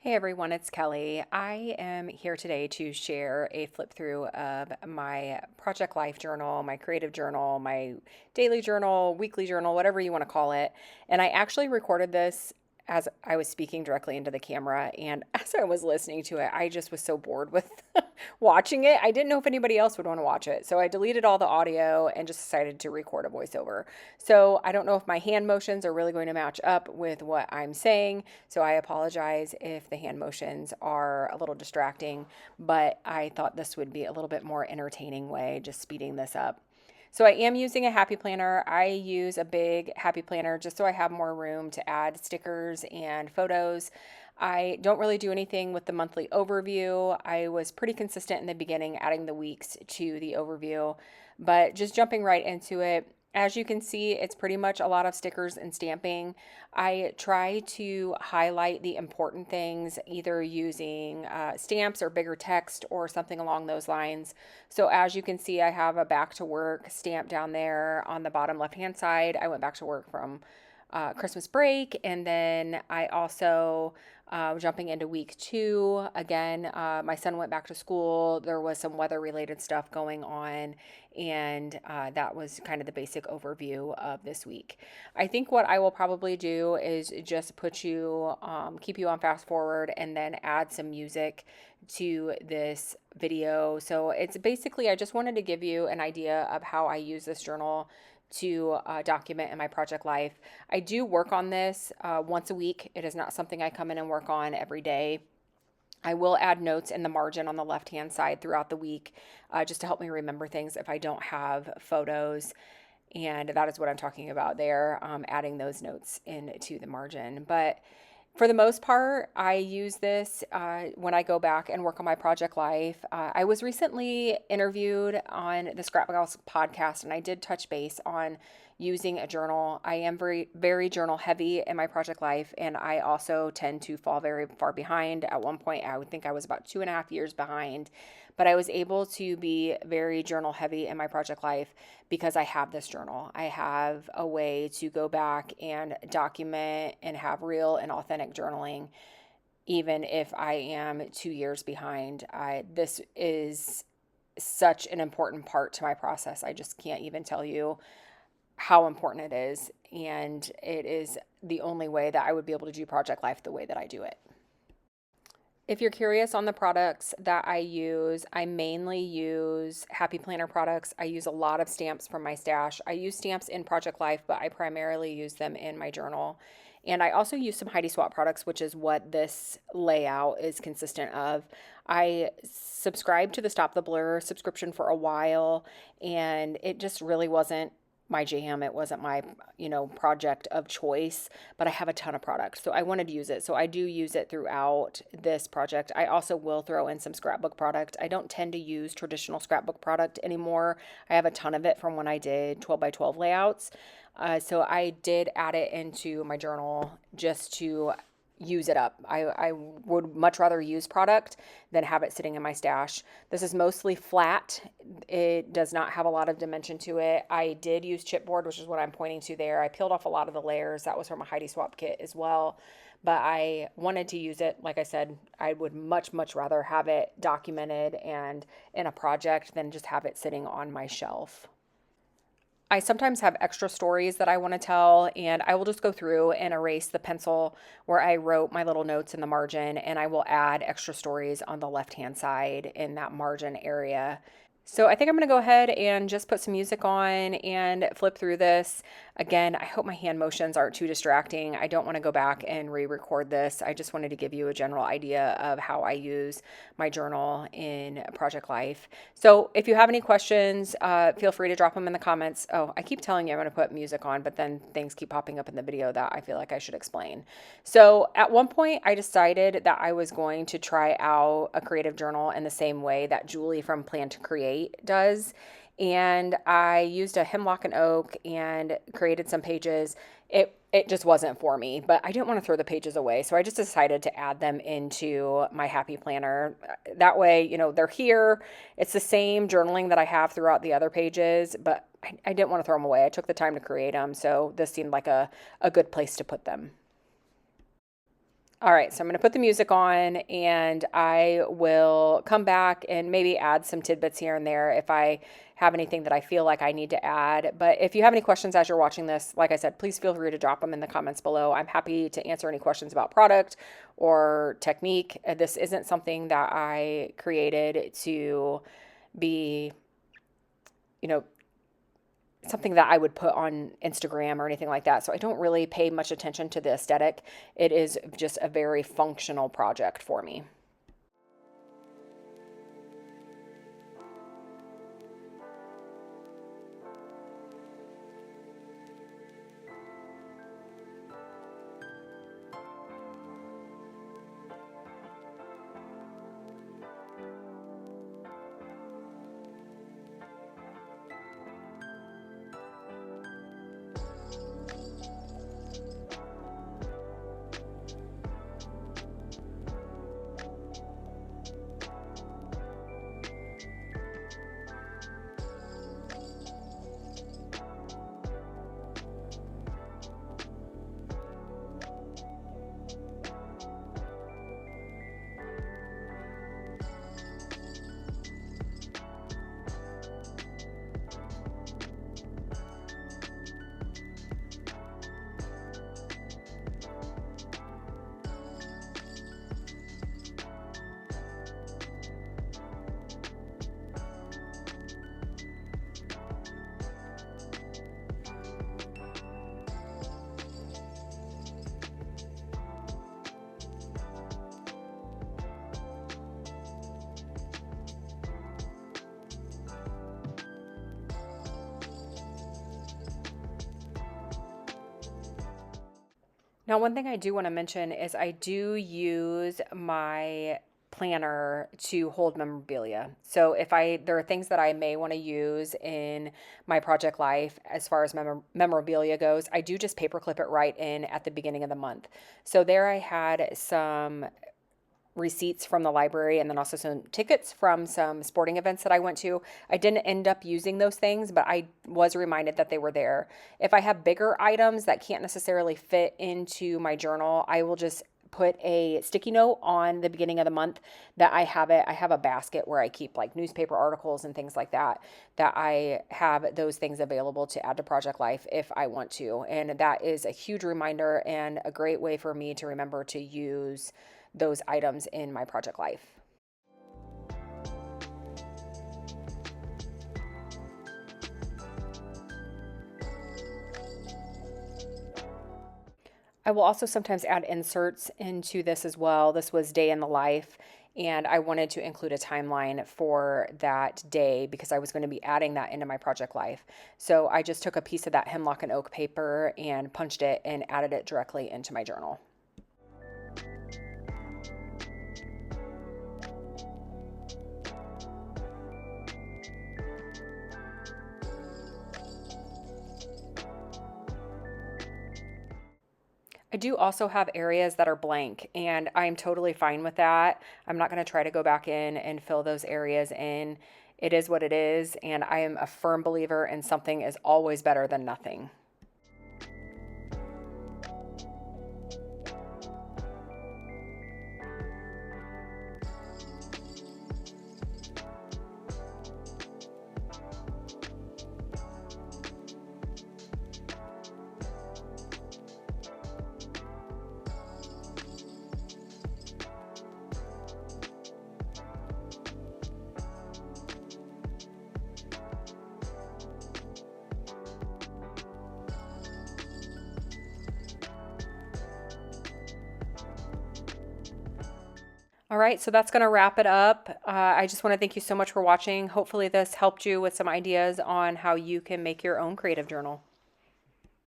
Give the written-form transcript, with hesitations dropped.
Hey everyone, it's Kelly. I am here today to share a flip through of my project life journal, my creative journal, my daily journal, weekly journal, whatever you want to call it. And I actually recorded this as I was speaking directly into the camera. And as I was listening to it, I just was so bored with watching it. I didn't know if anybody else would want to watch it. So I deleted all the audio and just decided to record a voiceover. So I don't know if my hand motions are really going to match up with what I'm saying. So I apologize if the hand motions are a little distracting, but I thought this would be a little bit more entertaining way, just speeding this up. So I am using a happy planner. I use a big happy planner just so I have more room to add stickers and photos. I don't really do anything with the monthly overview. I was pretty consistent in the beginning, adding the weeks to the overview, but just jumping right into it. As you can see, it's pretty much a lot of stickers and stamping. I try to highlight the important things, either using stamps or bigger text or something along those lines. So as you can see, I have a back to work stamp down there on the bottom left-hand side. I went back to work from Christmas break. And then I also, jumping into week 2, again, my son went back to school. There was some weather related stuff going on. And that was kind of the basic overview of this week. I think what I will probably do is just keep you on fast forward and then add some music to this video. So it's basically, I just wanted to give you an idea of how I use this journal to document in my project life. I do work on this once a week. It is not something I come in and work on every day. I will add notes in the margin on the left-hand side throughout the week just to help me remember things if I don't have photos. And that is what I'm talking about there, adding those notes into the margin. But for the most part, I use this when I go back and work on my project life. I was recently interviewed on the Scrap House podcast, and I did touch base on using a journal. I am very, very journal heavy in my project life, and I also tend to fall very far behind. At one point, I would think I was about 2.5 years behind, but I was able to be very journal heavy in my project life because I have this journal. I have a way to go back and document and have real and authentic journaling, even if I am 2 years behind. This is such an important part to my process. I just can't even tell you how important it is. And it is the only way that I would be able to do project life the way that I do it. If you're curious on the products that I mainly use Happy Planner products. I use a lot of stamps from my stash. I use stamps in Project Life, but I primarily use them in my journal. And I also use some Heidi Swap products, which is what this layout is consistent of. I subscribed to the Stop the Blur subscription for a while, and it just really wasn't my jam. It wasn't my, project of choice, but I have a ton of products. So I wanted to use it. So I do use it throughout this project. I also will throw in some scrapbook product. I don't tend to use traditional scrapbook product anymore. I have a ton of it from when I did 12 by 12 layouts. So I did add it into my journal just to use it up. I would much rather use product than have it sitting in my stash. This is mostly flat. It does not have a lot of dimension to it. I did use chipboard, which is what I'm pointing to there. I peeled off a lot of the layers. That was from a Heidi Swap kit as well. But I wanted to use it. Like I said, I would much, much rather have it documented and in a project than just have it sitting on my shelf. I sometimes have extra stories that I want to tell, and I will just go through and erase the pencil where I wrote my little notes in the margin, and I will add extra stories on the left-hand side in that margin area. So I think I'm going to go ahead and just put some music on and flip through this. Again, I hope my hand motions aren't too distracting. I don't want to go back and re-record this. I just wanted to give you a general idea of how I use my journal in Project Life. So if you have any questions, feel free to drop them in the comments. Oh, I keep telling you I'm going to put music on, but then things keep popping up in the video that I feel like I should explain. So at one point, I decided that I was going to try out a creative journal in the same way that Julie from Plan to Create does. And I used a hemlock and oak and created some pages. It just wasn't for me, but I didn't want to throw the pages away. So I just decided to add them into my Happy Planner. That way, they're here. It's the same journaling that I have throughout the other pages, but I didn't want to throw them away. I took the time to create them. So this seemed like a good place to put them. All right, so I'm going to put the music on and I will come back and maybe add some tidbits here and there if I have anything that I feel like I need to add. But if you have any questions as you're watching this, like I said, please feel free to drop them in the comments below. I'm happy to answer any questions about product or technique. This isn't something that I created to be, you know, something that I would put on Instagram or anything like that. So I don't really pay much attention to the aesthetic. It is just a very functional project for me. Now, one thing I do want to mention is I do use my planner to hold memorabilia. So there are things that I may want to use in my project life as far as memorabilia goes, I do just paperclip it right in at the beginning of the month. So there I had some receipts from the library and then also some tickets from some sporting events that I went to. I didn't end up using those things, but I was reminded that they were there. If I have bigger items that can't necessarily fit into my journal, I will just put a sticky note on the beginning of the month that I have it. I have a basket where I keep like newspaper articles and things like that, that I have those things available to add to Project Life if I want to. And that is a huge reminder and a great way for me to remember to use those items in my project life. I will also sometimes add inserts into this as well. This was day in the life, and I wanted to include a timeline for that day because I was going to be adding that into my project life. So I just took a piece of that hemlock and oak paper and punched it and added it directly into my journal. I do also have areas that are blank, and I'm totally fine with that. I'm not going to try to go back in and fill those areas in. It is what it is, and I am a firm believer in something is always better than nothing. All right, so that's going to wrap it up. I just want to thank you so much for watching. Hopefully this helped you with some ideas on how you can make your own creative journal.